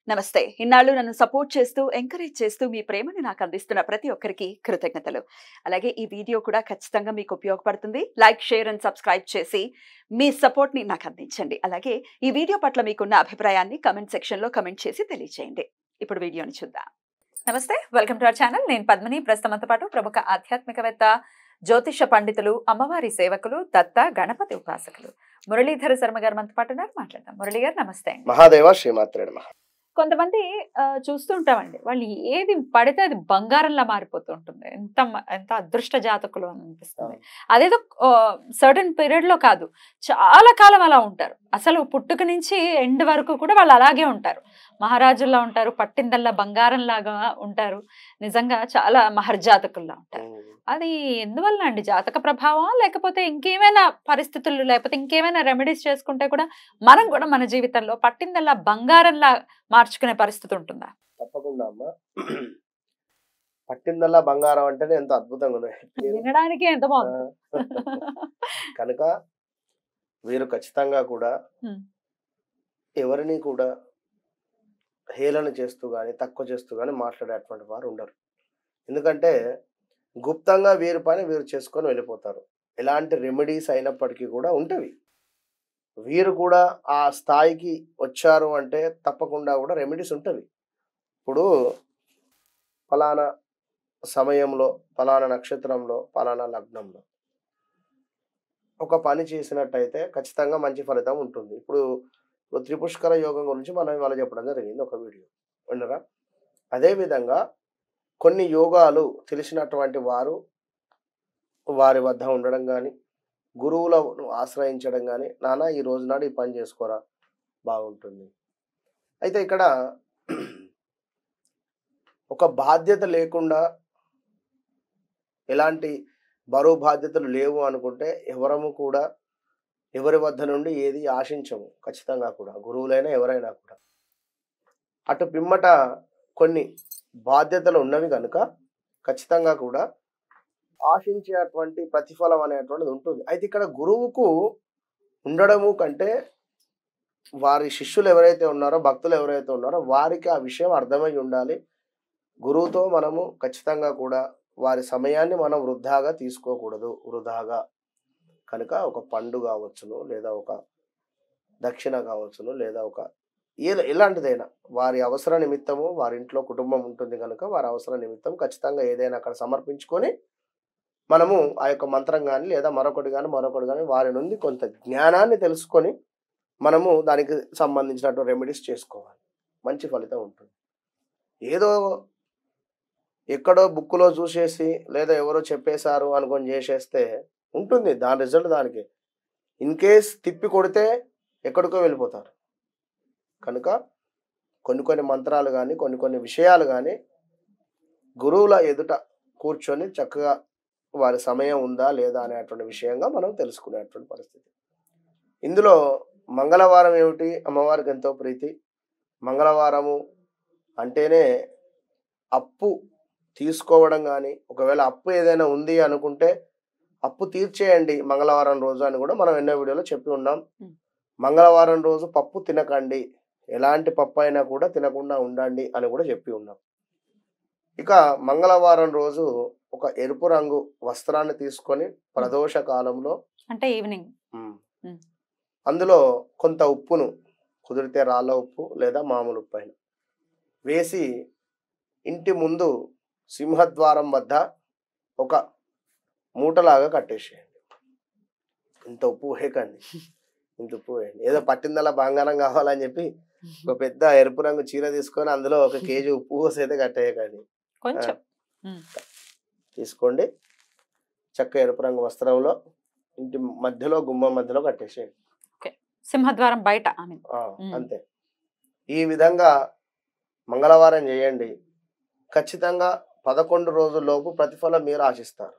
నమస్తే. ఇన్నాళ్ళు నన్ను సపోర్ట్ చేస్తూ, ఎంకరేజ్ చేస్తూ మీ ప్రేమని నాకు అందిస్తున్న ప్రతి ఒక్కరికి కృతజ్ఞతలు. అలాగే ఈ వీడియో కూడా ఖచ్చితంగా మీకు ఉపయోగపడుతుంది. లైక్, షేర్ అండ్ సబ్స్క్రైబ్ చేసి మీ సపోర్ట్‌ని నాకు అందించండి. అలాగే ఈ వీడియో పట్ల మీకున్న అభిప్రాయాన్ని కామెంట్ సెక్షన్‌లో కామెంట్ చేసి తెలియజేయండి. ఇప్పుడు వీడియోని చూద్దాం. నమస్తే. Welcome to our channel. నేను పద్మిని. ప్రస్తుతంతో పాటు ప్రముఖ ఆధ్యాత్మికవేత్త, జ్యోతిష పండితులు, అమ్మవారి సేవకులు, దత్త గణపతి ఉపాసకులు మురళీధర శర్మ గారు మనతో పాటు ఉన్నారు. మాట్లాడదాం. మురళి గారు నమస్తే అండి. మహాదేవ శ్రీమాత్రే నమః. కొంతమంది చూస్తూ ఉంటామండి. వాళ్ళు ఏది పడితే అది బంగారంలా మారిపోతూ ఉంటుంది. ఎంత అదృష్ట జాతకులు అని అనిపిస్తుంది. అదేదో సర్టెన్ పీరియడ్ లో కాదు, చాలా కాలం అలా ఉంటారు. అసలు పుట్టుక నుంచి ఎండ్ వరకు కూడా వాళ్ళు అలాగే ఉంటారు. మహారాజుల్లా ఉంటారు, పట్టిందల్లా బంగారం లాగా ఉంటారు. నిజంగా చాలా మహర్జాతకుల్లా ఉంటారు. అది ఎందువల్ల అండి? జాతక ప్రభావం, లేకపోతే ఇంకేమైనా పరిస్థితులు, లేకపోతే ఇంకేమైనా రెమెడీస్ చేసుకుంటే కూడా మనం కూడా మన జీవితంలో పట్టిందల్లా బంగారంలా మార్చుకునే పరిస్థితి ఉంటుందా? తప్పకుండా అమ్మా. పట్టిందల్లా బంగారం అంటేనే ఎంత అద్భుతంగా ఉన్నాయి. వినడానికి ఎంత బాగుంది. కనుక వీరు ఖచ్చితంగా కూడా ఎవరిని కూడా హేళన చేస్తూ గాని, తక్కువ చేస్తూ గాని మాట్లాడేటువంటి వారు ఉండరు. ఎందుకంటే గుప్తంగా వీరి పని వీరు చేసుకొని వెళ్ళిపోతారు. ఎలాంటి రెమెడీస్ అయినప్పటికీ కూడా ఉంటవి. వీరు కూడా ఆ స్థాయికి వచ్చారు అంటే తప్పకుండా కూడా రెమెడీస్ ఉంటవి. ఇప్పుడు ఫలానా సమయంలో, ఫలానా నక్షత్రంలో, ఫలానా లగ్నంలో ఒక పని చేసినట్టయితే ఖచ్చితంగా మంచి ఫలితం ఉంటుంది. ఇప్పుడు త్రిపుష్కర యోగం గురించి మనం ఇవాళ చెప్పడం జరిగింది ఒక వీడియో, విన్నరా? అదేవిధంగా కొన్ని యోగాలు తెలిసినటువంటి వారు వారి వద్ద ఉండడం కానీ, గురువులను ఆశ్రయించడం కానీ, నాన్న ఈ రోజు నాడు ఈ పని చేసుకోరా బాగుంటుంది. అయితే ఇక్కడ ఒక బాధ్యత లేకుండా, ఎలాంటి బరువు బాధ్యతలు లేవు అనుకుంటే ఎవరము కూడా ఎవరి వద్ద నుండి ఏది ఆశించము. ఖచ్చితంగా కూడా గురువులైనా ఎవరైనా కూడా అటు పిమ్మట కొన్ని బాధ్యతలు ఉన్నవి కనుక ఖచ్చితంగా కూడా ఆశించేటువంటి ప్రతిఫలం అనేటువంటిది ఉంటుంది. అయితే ఇక్కడ గురువుకు ఉండడము కంటే వారి శిష్యులు ఎవరైతే ఉన్నారో, భక్తులు ఎవరైతే ఉన్నారో వారికి ఆ విషయం అర్థమై ఉండాలి. గురువుతో మనము ఖచ్చితంగా కూడా వారి సమయాన్ని మనం వృధాగా తీసుకోకూడదు. వృధాగా కనుక ఒక పండు కావచ్చును, లేదా ఒక దక్షిణ కావచ్చును, లేదా ఒక ఎలాంటిదైనా వారి అవసర నిమిత్తము, వారి ఇంట్లో కుటుంబం ఉంటుంది కనుక వారి అవసర నిమిత్తం ఖచ్చితంగా ఏదైనా అక్కడ సమర్పించుకొని మనము ఆ యొక్క మంత్రం కానీ, లేదా మరొకటి కానీ వారి నుండి కొంత జ్ఞానాన్ని తెలుసుకొని మనము దానికి సంబంధించినటువంటి రెమెడీస్ చేసుకోవాలి. మంచి ఫలితం ఉంటుంది. ఏదో ఎక్కడో బుక్కులో చూసేసి, లేదా ఎవరో చెప్పేశారు అనుకొని చేసేస్తే ఉంటుంది దాని రిజల్ట్ దానికి. ఇన్ కేస్ తిప్పి కొడితే ఎక్కడికో వెళ్ళిపోతారు. కనుక కొన్ని మంత్రాలు కానీ, కొన్ని విషయాలు కానీ గురువుల ఎదుట కూర్చొని చక్కగా వారి సమయం ఉందా లేదా అనేటువంటి విషయంగా మనం తెలుసుకునేటువంటి పరిస్థితి. ఇందులో మంగళవారం ఏమిటి? అమ్మవారికి ఎంతో ప్రీతి. మంగళవారము అంటేనే అప్పు తీసుకోవడం కానీ, ఒకవేళ అప్పు ఏదైనా ఉంది అనుకుంటే అప్పు తీర్చేయండి మంగళవారం రోజు అని కూడా మనం ఎన్నో వీడియోలో చెప్పి ఉన్నాం. మంగళవారం రోజు పప్పు తినకండి, ఎలాంటి పప్పు అయినా కూడా తినకుండా ఉండండి అని కూడా చెప్పి ఉన్నాం. ఇక మంగళవారం రోజు ఒక ఎరుపు రంగు వస్త్రాన్ని తీసుకొని ప్రదోష కాలంలో, అంటే ఈవినింగ్, అందులో కొంత ఉప్పును, కుదిరితే రాళ్ళ ఉప్పు లేదా మామూలు ఉప్పు అయినా వేసి ఇంటి ముందు సింహద్వారం వద్ద ఒక మూటలాగా కట్టేసేయండి. ఇంత ఉప్పు వేయకండి, ఇంత ఉప్పు వేయండి. ఏదో పట్టిందలా బంగారం కావాలని చెప్పి ఒక పెద్ద ఎరుపు రంగు చీర తీసుకొని అందులో 1 కేజీ ఉప్పు పోసి అయితే కట్టేయకండి. కొంచెం తీసుకోండి, చక్క ఎరుపు రంగు వస్త్రంలో ఇంటి మధ్యలో, గుమ్మం మధ్యలో కట్టేసేయండి. సింహద్వారం బయట. అంతే. ఈ విధంగా మంగళవారం చేయండి. ఖచ్చితంగా 11 రోజుల్లోపు ప్రతిఫలం మీరు ఆశిస్తారు.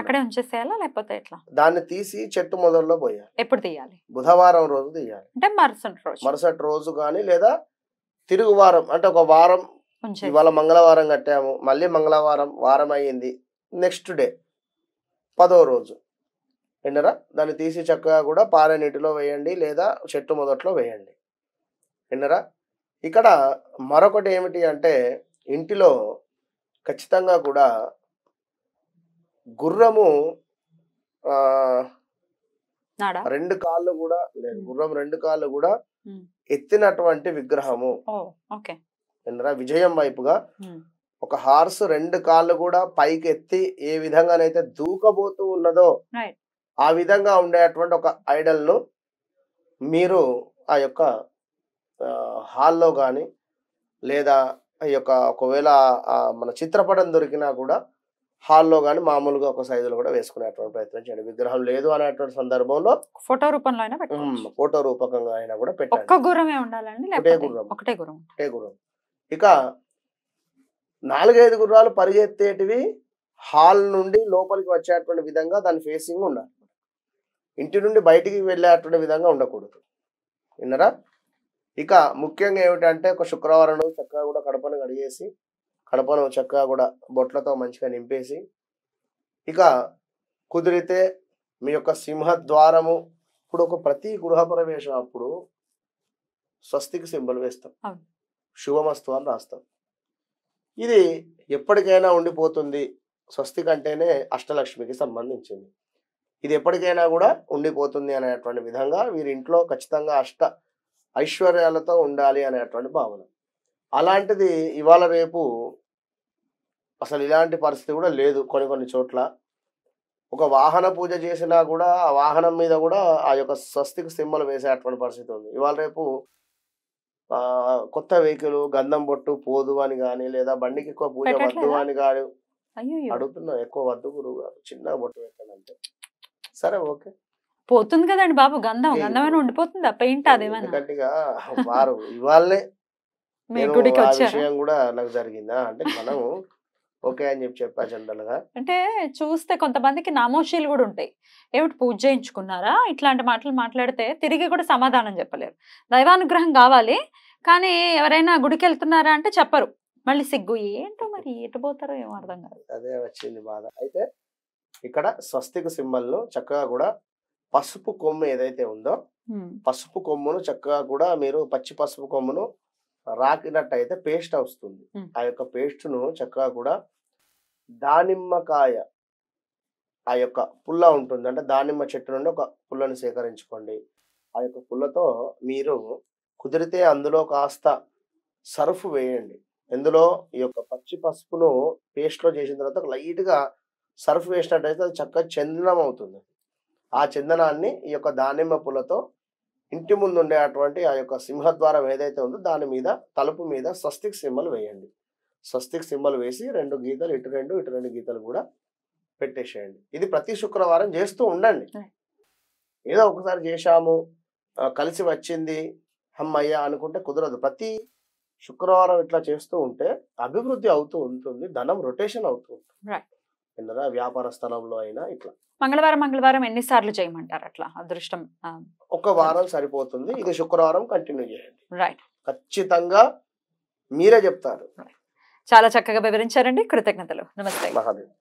అక్కడే ఉంచేసేయాలా, లేకపోతే ఎట్లా? దాన్ని తీసి చెట్టు మొదల్లో పోయాలి. ఎప్పుడు తీయాలి? బుధవారం రోజు తీయాలి. అంటే మరుసటి రోజు కానీ, లేదా తిరుగు వారం, అంటే ఒక వారం. ఇవాళ మంగళవారం కట్టాము, మళ్ళీ మంగళవారం వారం అయ్యింది, నెక్స్ట్ డే 10వ రోజు విన్నరా, దాన్ని తీసి చక్కగా కూడా పారే నీటిలో వేయండి, లేదా చెట్టు మొదట్లో వేయండి. విన్నరా. ఇక్కడ మరొకటి ఏమిటి అంటే ఇంటిలో ఖచ్చితంగా కూడా గుర్రము ఆ నాడా రెండు కాళ్ళు కూడా లేదు, ఉమ్, గుర్రం రెండు కాళ్ళు కూడా ఉమ్. ఎత్తినటువంటి విగ్రహము. ఓ ఓకే. ఏంద్రా విజయం వైపుగా ఉమ్, ఒక హార్స్ రెండు కాళ్ళు కూడా పైకి ఎత్తి ఏ విధంగానైతే దూకబోతూ ఉన్నదో రైట్. ఆ విధంగా ఉండేటువంటి ఒక ఐడల్ ను మీరు ఆ యొక్క హాల్లో కానీ లేదా ఈ యొక్క ఒకవేళ మన చిత్రపటం దొరికినా కూడా హాల్లో కానీ మామూలుగా ఒక సైజులో కూడా వేసుకునేటువంటి ప్రయత్నం చేయండి. విగ్రహం లేదు అనేటువంటి సందర్భంలో ఫోటో రూపంలో అయినా పెట్టుకోవచ్చు. ఫోటో రూపకంగా అయినా కూడా ఒక్క పెట్టండి. గుర్రమే ఉండాలండి ఒకటే లేకపోతే గుర్రం. ఒకటే గుర్రం? ఒకటే గుర్రం. ఇక 4-5 గుర్రాలు పరిగెత్తేటివి హాల్ నుండి లోపలికి వచ్చేటువంటి విధంగా దాని ఫేసింగ్ ఉండాలి. ఇంటి నుండి బయటికి వెళ్ళేటువంటి విధంగా ఉండకూడదు. విన్నరా? ఇక ముఖ్యంగా ఏమిటంటే ఒక శుక్రవారం రోజు చక్కగా కూడా కడపను కడిగేసి కడపను చక్కగా కూడా బొట్లతో మంచిగా నింపేసి ఇక కుదిరితే మీ యొక్క సింహద్వారము ఇప్పుడు ఒక ప్రతి గృహ ప్రవేశం అప్పుడు స్వస్తికి సింబల్ వేస్తాం, అవును. శుభమస్తు అని రాస్తాం. ఇది ఎప్పటికైనా ఉండిపోతుంది. స్వస్తిక్ అంటేనే అష్టలక్ష్మికి సంబంధించింది. ఇది ఎప్పటికైనా కూడా ఉండిపోతుంది అనేటువంటి విధంగా వీరి ఇంట్లో ఖచ్చితంగా అష్ట ఐశ్వర్యాలతో ఉండాలి అనేటువంటి భావన. అలాంటిది ఇవాళ రేపు అసలు ఇలాంటి పరిస్థితి కూడా లేదు. కొన్ని చోట్ల ఒక వాహన పూజ చేసినా కూడా ఆ వాహనం మీద కూడా ఆ యొక్క స్వస్తిక్ సింబల్ వేసేటువంటి పరిస్థితి ఉంది. ఇవాళ రేపు కొత్త వెహికల్ గంధం బొట్టు పోదు అని కానీ లేదా బండికి ఎక్కువ పూజ వద్దు పెట్టట్లేదా? అని కానీ అయ్యో, అడుగుతున్నా. ఎక్కువ వద్దు గురువు గారు, చిన్నగా బొట్టు పెట్టండి అంటే. సరే ఓకే, పోతుంది కదండి బాబు, గంధం ఏ గంధమైనా ఇప్పుడు ఉండిపోతుందా? పెయింట్ అదేమైనా? ఎందుకంటే ఇక వారు ఇవాళనే మీ నేను గుడికి ఆ వచ్చారా? విషయం కూడా నాకు జరిగిందా అంటే మనం ఓకే అని చెప్పా జనరల్ గా. అంటే చూస్తే కొంతమందికి నామోషీలు కూడా ఉంటాయి. ఏమిటి పూజ చేయించుకున్నారా ఇట్లాంటి మాటలు మాట్లాడితే తిరిగి కూడా సమాధానం చెప్పలేరు. దైవానుగ్రహం కావాలి కానీ ఎవరైనా గుడికి వెళ్తున్నారా అంటే చెప్పరు. మళ్ళీ సిగ్గు, ఏంటో మరి ఎటు పోతారో ఏమో అర్థం కాదు. అదే వచ్చింది బాధ. అయితే ఇక్కడ స్వస్తిక సింబల్ ను చక్కగా కూడా పసుపు కొమ్ము ఏదైతే ఉందో ఉమ్, పసుపు కొమ్మును చక్కగా కూడా మీరు పచ్చి పసుపు కొమ్మును రాకినట్టయితే పేస్ట్ వస్తుంది. ఉమ్, ఆ యొక్క పేస్ట్ ను చక్కగా కూడా దానిమ్మకాయ ఆ యొక్క పుల్ల ఉంటుంది అంటే దానిమ్మ చెట్టు నుండి ఒక పుల్లను సేకరించుకోండి. ఆ యొక్క పుల్లతో మీరు కుదిరితే అందులో కాస్త సర్ఫ్ వేయండి. ఇందులో ఈ యొక్క పచ్చి పసుపును పేస్ట్ లో చేసిన తర్వాత లైట్ గా సర్ఫ్ వేసినట్టయితే అది చక్కగా చందనం అవుతుంది. ఆ చందనాన్ని ఈ యొక్క దానిమ్మ పుల్లతో ఇంటి ముందు ఉండేటువంటి ఆ యొక్క సింహద్వారం ఏదైతే ఉందో దాని మీద తలుపు మీద స్వస్తిక్ సింబల్ వేయండి. స్వస్తిక్ సింబల్ వేసి 2 గీతలు ఇటు 2 గీతలు కూడా పెట్టేసేయండి. ఇది ప్రతి శుక్రవారం చేస్తూ ఉండండి. ఏదో ఒకసారి చేశాము కలిసి వచ్చింది అమ్మయ్య అనుకుంటే కుదరదు. ప్రతి శుక్రవారం ఇట్లా చేస్తూ ఉంటే అభివృద్ధి అవుతూ ఉంటుంది, ధనం రొటేషన్ అవుతూ ఉంటుంది. విన్నరా? వ్యాపార స్థలంలో అయినా ఇట్లా మంగళవారం ఎన్నిసార్లు చేయమంటారు అట్లా అదృష్టం? ఒక వారం సరిపోతుంది. ఇది శుక్రవారం కంటిన్యూ చేయండి. రైట్, ఖచ్చితంగా మీరే చెప్తారు. చాలా చక్కగా వివరించారండి. కృతజ్ఞతలు. నమస్తే. మహాదేవ్.